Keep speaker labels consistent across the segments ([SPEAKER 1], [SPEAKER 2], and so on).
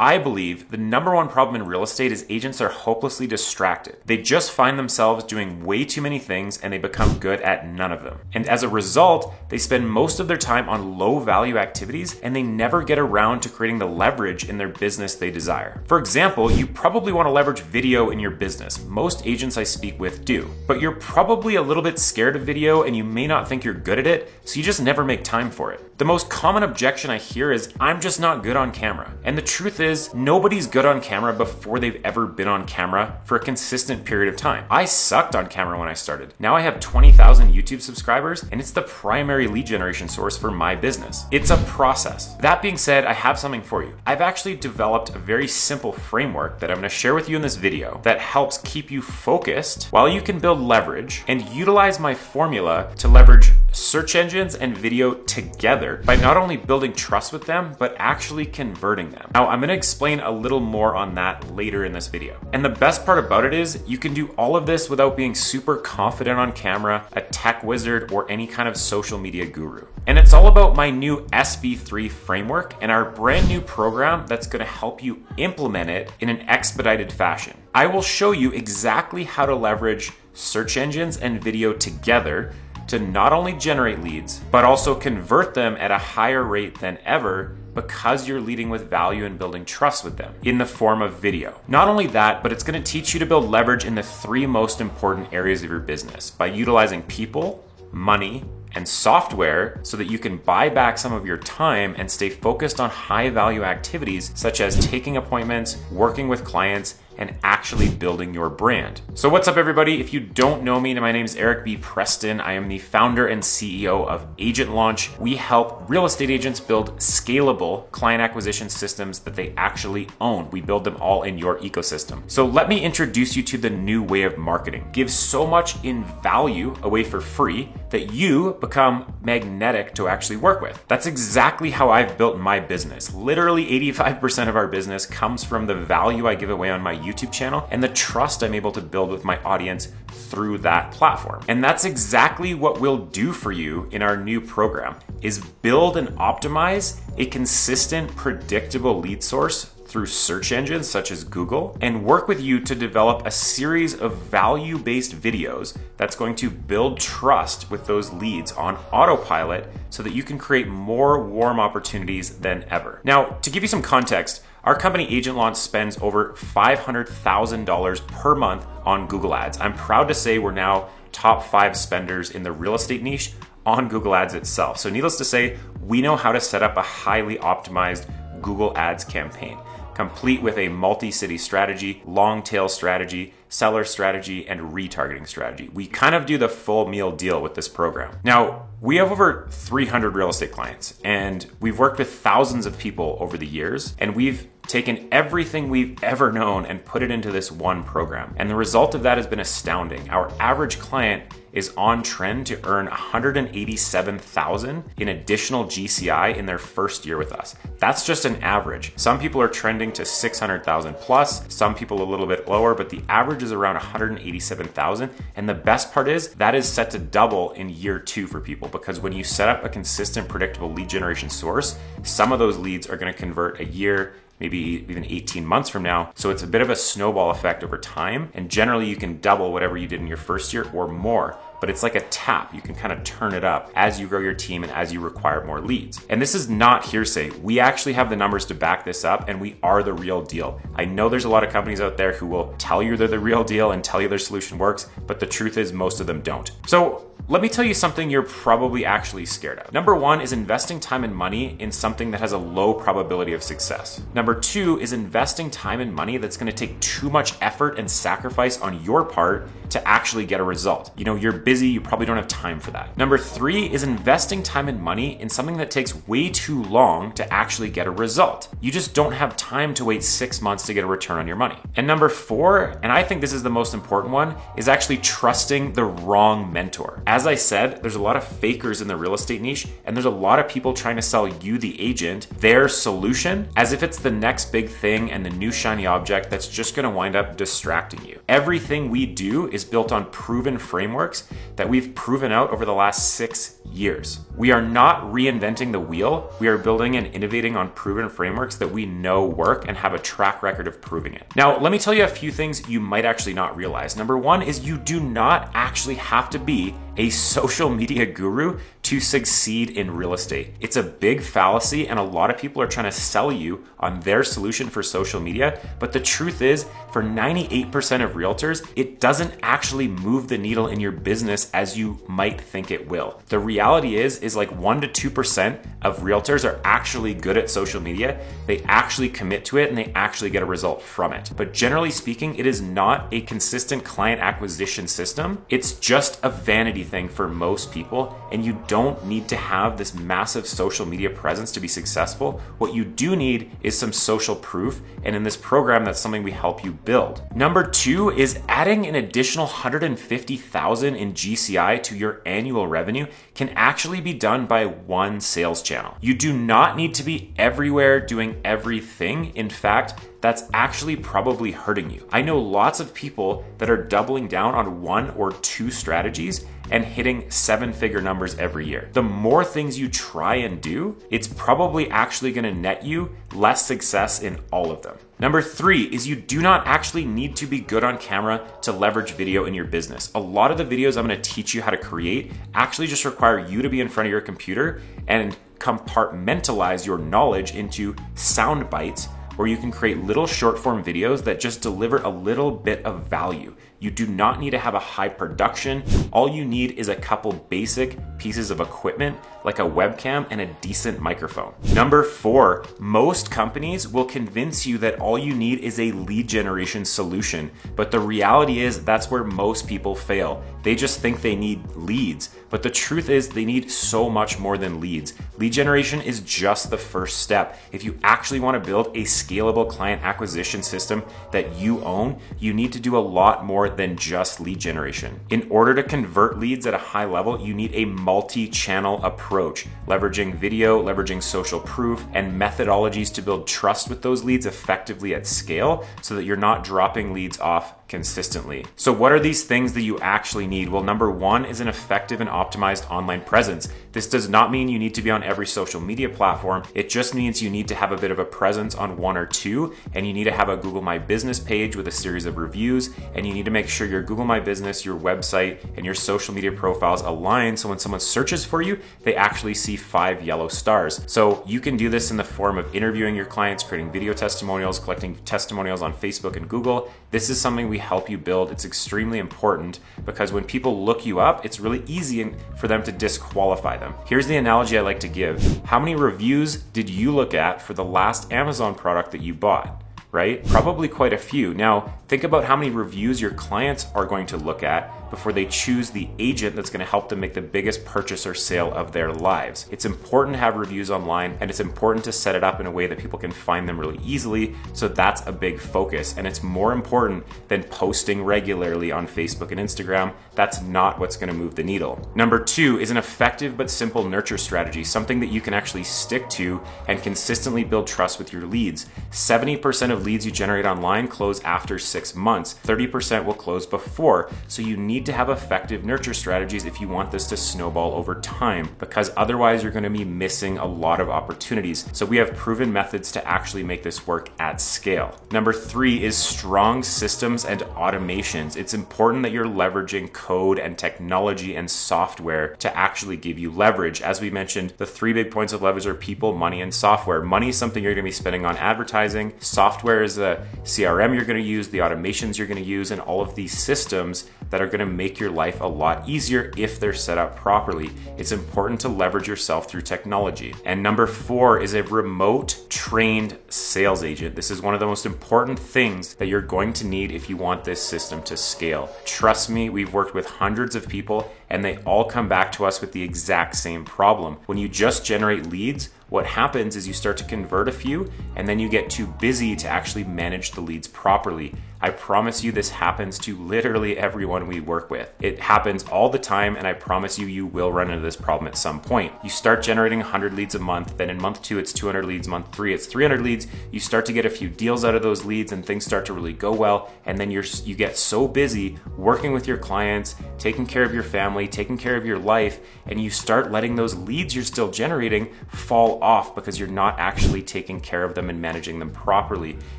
[SPEAKER 1] I believe the number one problem in real estate is agents are hopelessly distracted. They just find themselves doing way too many things and they become good at none of them. And as a result, they spend most of their time on low value activities and they never get around to creating the leverage in their business they desire. For example, you probably want to leverage video in your business. Most agents I speak with do, but you're probably a little bit scared of video and you may not think you're good at it, so you just never make time for it. The most common objection I hear is, I'm just not good on camera. And the truth is, nobody's good on camera before they've ever been on camera for a consistent period of time. I sucked on camera when I started. Now I have 20,000 YouTube subscribers and it's the primary lead generation source for my business. It's a process. That being said, I have something for you. I've actually developed a very simple framework that I'm going to share with you in this video that helps keep you focused while you can build leverage and utilize my formula to leverage search engines and video together by not only building trust with them, but actually converting them. Now, I'm gonna explain a little more on that later in this video. And the best part about it is you can do all of this without being super confident on camera, a tech wizard, or any kind of social media guru. And it's all about my new SV3 framework and our brand new program that's gonna help you implement it in an expedited fashion. I will show you exactly how to leverage search engines and video together to not only generate leads, but also convert them at a higher rate than ever because you're leading with value and building trust with them in the form of video. Not only that, but it's gonna teach you to build leverage in the three most important areas of your business by utilizing people, money, and software so that you can buy back some of your time and stay focused on high value activities such as taking appointments, working with clients, and actually building your brand. So what's up everybody? If you don't know me, my name is Eric B. Preston. I am the founder and CEO of Agent Launch. We help real estate agents build scalable client acquisition systems that they actually own. We build them all in your ecosystem. So let me introduce you to the new way of marketing. Give so much in value away for free that you become magnetic to actually work with. That's exactly how I've built my business. Literally 85% of our business comes from the value I give away on my YouTube channel and the trust I'm able to build with my audience through that platform. And that's exactly what we'll do for you in our new program, is build and optimize a consistent, predictable lead source through search engines such as Google, and work with you to develop a series of value-based videos that's going to build trust with those leads on autopilot so that you can create more warm opportunities than ever. Now, to give you some context, our company Agent Launch spends over $500,000 per month on Google Ads. I'm proud to say we're now top 5 spenders in the real estate niche on Google Ads itself. So needless to say, we know how to set up a highly optimized Google Ads campaign, complete with a multi-city strategy, long tail strategy, seller strategy, and retargeting strategy. We kind of do the full meal deal with this program. Now, we have over 300 real estate clients, and we've worked with thousands of people over the years, and we've taken everything we've ever known and put it into this one program. And the result of that has been astounding. Our average client is on trend to earn $187,000 in additional GCI in their first year with us. That's just an average. Some people are trending to 600,000 plus, some people a little bit lower, but the average is around 187,000. And the best part is that is set to double in year 2 for people, because when you set up a consistent, predictable lead generation source, some of those leads are gonna convert a year, maybe even 18 months from now. So it's a bit of a snowball effect over time. And generally you can double whatever you did in your first year or more, but it's like a tap. You can kind of turn it up as you grow your team and as you require more leads. And this is not hearsay. We actually have the numbers to back this up, and we are the real deal. I know there's a lot of companies out there who will tell you they're the real deal and tell you their solution works, but the truth is most of them don't. So let me tell you something you're probably actually scared of. Number 1 is investing time and money in something that has a low probability of success. Number 2 is investing time and money that's gonna take too much effort and sacrifice on your part to actually get a result. You know, you're busy, you probably don't have time for that. Number 3 is investing time and money in something that takes way too long to actually get a result. You just don't have time to wait 6 months to get a return on your money. And number 4, and I think this is the most important one, is actually trusting the wrong mentor. As I said, there's a lot of fakers in the real estate niche, and there's a lot of people trying to sell you, the agent, their solution as if it's the next big thing and the new shiny object that's just gonna wind up distracting you. Everything we do is built on proven frameworks that we've proven out over the last 6 years. We are not reinventing the wheel. We are building and innovating on proven frameworks that we know work and have a track record of proving it. Now, let me tell you a few things you might actually not realize. Number one is you do not actually have to be a social media guru to succeed in real estate. It's a big fallacy, and a lot of people are trying to sell you on their solution for social media. But the truth is, for 98% of realtors, it doesn't actually move the needle in your business as you might think it will. The reality is like 1 to 2% of realtors are actually good at social media. They actually commit to it and they actually get a result from it. But generally speaking, it is not a consistent client acquisition system. It's just a vanity thing for most people, and you don't need to have this massive social media presence to be successful. What you do need is some social proof, and in this program, that's something we help you build. Number two is adding an additional $150,000 in GCI to your annual revenue can actually be done by one sales channel. You do not need to be everywhere doing everything. In fact, that's actually probably hurting you. I know lots of people that are doubling down on 1 or 2 strategies and hitting 7-figure numbers every year. The more things you try and do, it's probably actually gonna net you less success in all of them. Number 3 is you do not actually need to be good on camera to leverage video in your business. A lot of the videos I'm gonna teach you how to create actually just require you to be in front of your computer and compartmentalize your knowledge into sound bites where you can create little short form videos that just deliver a little bit of value. You do not need to have a high production. All you need is a couple basic pieces of equipment like a webcam and a decent microphone. Number 4, most companies will convince you that all you need is a lead generation solution, but the reality is that's where most people fail. They just think they need leads, but the truth is they need so much more than leads. Lead generation is just the first step. If you actually want to build a scalable client acquisition system that you own, you need to do a lot more than just lead generation. In order to convert leads at a high level, you need a multi-channel approach, leveraging video, leveraging social proof, and methodologies to build trust with those leads effectively at scale so that you're not dropping leads off consistently. So what are these things that you actually need? Well, number 1 is an effective and optimized online presence. This does not mean you need to be on every social media platform. It just means you need to have a bit of a presence on 1 or 2, and you need to have a Google My Business page with a series of reviews, and you need to make sure your Google My Business, your website, and your social media profiles align so when someone searches for you, they actually see 5 yellow stars. So you can do this in the form of interviewing your clients, creating video testimonials, collecting testimonials on Facebook and Google. This is something we help you build. It's extremely important because when people look you up, it's really easy for them to disqualify them. Here's the analogy I like to give. How many reviews did you look at for the last Amazon product that you bought? Right? Probably quite a few. Now, think about how many reviews your clients are going to look at before they choose the agent that's going to help them make the biggest purchase or sale of their lives. It's important to have reviews online, and it's important to set it up in a way that people can find them really easily. So that's a big focus, and it's more important than posting regularly on Facebook and Instagram. That's not what's going to move the needle. Number 2 is an effective but simple nurture strategy, something that you can actually stick to and consistently build trust with your leads. 70% of leads you generate online close after 6 months. 30% will close before. So you need to have effective nurture strategies if you want this to snowball over time, because otherwise you're going to be missing a lot of opportunities. So we have proven methods to actually make this work at scale. Number 3 is strong systems and automations. It's important that you're leveraging code and technology and software to actually give you leverage. As we mentioned, the 3 big points of leverage are people, money, and software. Money is something you're going to be spending on advertising. Software is the CRM you're going to use, the automations you're going to use, and all of these systems that are going to make your life a lot easier if they're set up properly. It's important to leverage yourself through technology. And number 4 is a remote trained sales agent. This is one of the most important things that you're going to need if you want this system to scale. Trust me, we've worked with hundreds of people and they all come back to us with the exact same problem. When you just generate leads, what happens is you start to convert a few and then you get too busy to actually manage the leads properly. I promise you this happens to literally everyone we work with. It happens all the time, and I promise you, you will run into this problem at some point. You start generating 100 leads a month, then in month 2 it's 200 leads, month 3 it's 300 leads. You start to get a few deals out of those leads and things start to really go well, and then you get so busy working with your clients, taking care of your family, taking care of your life, and you start letting those leads you're still generating fall off because you're not actually taking care of them and managing them properly.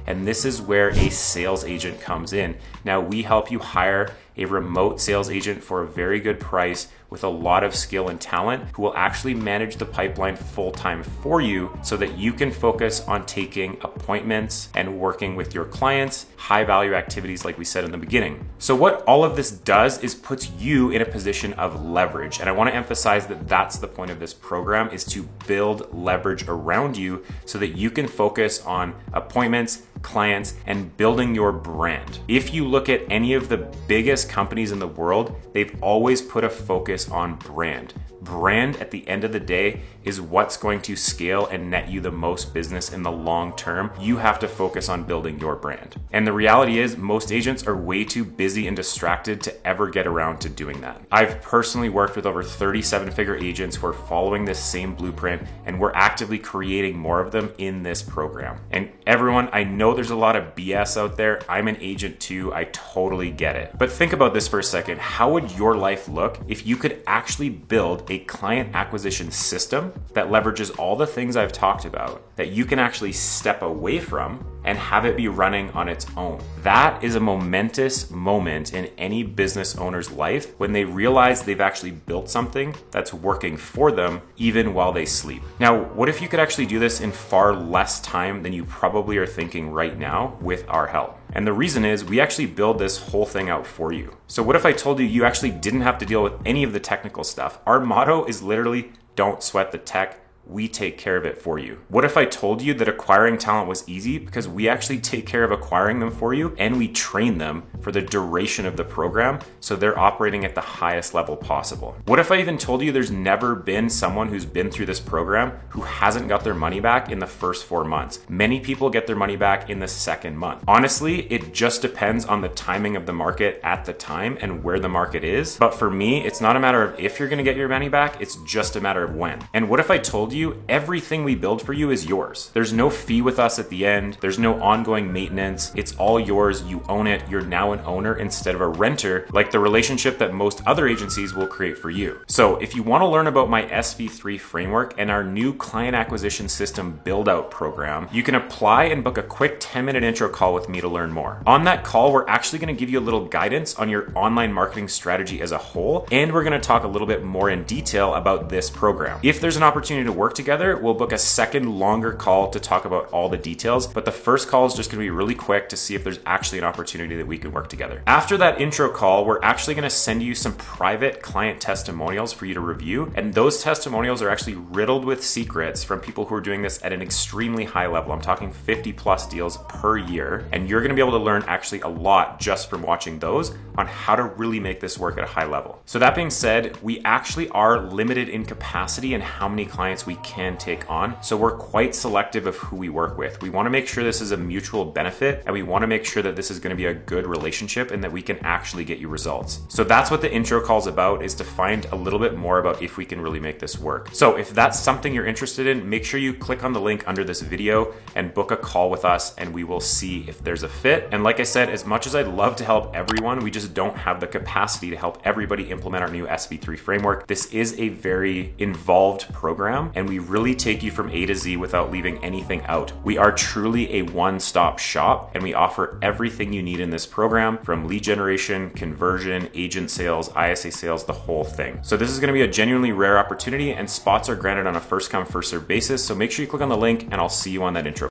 [SPEAKER 1] And this is where a sales agent comes in. Now, we help you hire a remote sales agent for a very good price with a lot of skill and talent who will actually manage the pipeline full-time for you so that you can focus on taking appointments and working with your clients, high value activities like we said in the beginning. So what all of this does is puts you in a position of leverage. And I want to emphasize that that's the point of this program, is to build leverage around you so that you can focus on appointments, clients, and building your brand. If you look at any of the biggest companies in the world, they've always put a focus on brand. Brand at the end of the day is what's going to scale and net you the most business in the long term. You have to focus on building your brand. And the reality is most agents are way too busy and distracted to ever get around to doing that. I've personally worked with over 30 seven-figure agents who are following this same blueprint, and we're actively creating more of them in this program. And everyone, I know there's a lot of BS out there. I'm an agent too. I totally get it. But think about this for a second. How would your life look if you could actually build a client acquisition system that leverages all the things I've talked about that you can actually step away from and have it be running on its own? That is a momentous moment in any business owner's life when they realize they've actually built something that's working for them even while they sleep. Now, what if you could actually do this in far less time than you probably are thinking right now with our help? And the reason is we actually build this whole thing out for you. So what if I told you you actually didn't have to deal with any of the technical stuff? Our motto is literally, don't sweat the tech. We take care of it for you. What if I told you that acquiring talent was easy because we actually take care of acquiring them for you and we train them for the duration of the program so they're operating at the highest level possible? What if I even told you there's never been someone who's been through this program who hasn't got their money back in the first 4 months? Many people get their money back in the second month. Honestly, it just depends on the timing of the market at the time and where the market is. But for me, it's not a matter of if you're gonna get your money back, it's just a matter of when. And what if I told you everything we build for you is yours? There's no fee with us at the end. There's no ongoing maintenance. It's all yours. You own it. You're now an owner instead of a renter, like the relationship that most other agencies will create for you. So if you want to learn about my SV3 framework and our new client acquisition system build out program, you can apply and book a quick 10-minute intro call with me to learn more. On that call, we're actually going to give you a little guidance on your online marketing strategy as a whole, and we're going to talk a little bit more in detail about this program. If there's an opportunity to work together, we'll book a second longer call to talk about all the details, but the first call is just going to be really quick to see if there's actually an opportunity that we can work together. After that intro call, we're actually going to send you some private client testimonials for you to review, and those testimonials are actually riddled with secrets from people who are doing this at an extremely high level. I'm talking 50 plus deals per year, and you're going to be able to learn actually a lot just from watching those on how to really make this work at a high level. So that being said, we actually are limited in capacity and how many clients we can take on. So we're quite selective of who we work with. We want to make sure this is a mutual benefit, and we want to make sure that this is going to be a good relationship and that we can actually get you results. So that's what the intro call is about, is to find a little bit more about if we can really make this work. So if that's something you're interested in, make sure you click on the link under this video and book a call with us, and we will see if there's a fit. And like I said, as much as I'd love to help everyone, we just don't have the capacity to help everybody implement our new SV3 framework. This is a very involved program, and we really take you from A to Z without leaving anything out. We are truly a one-stop shop, and we offer everything you need in this program, from lead generation, conversion, agent sales, ISA sales, the whole thing. So this is going to be a genuinely rare opportunity, and spots are granted on a first come, first served basis. So make sure you click on the link, and I'll see you on that intro.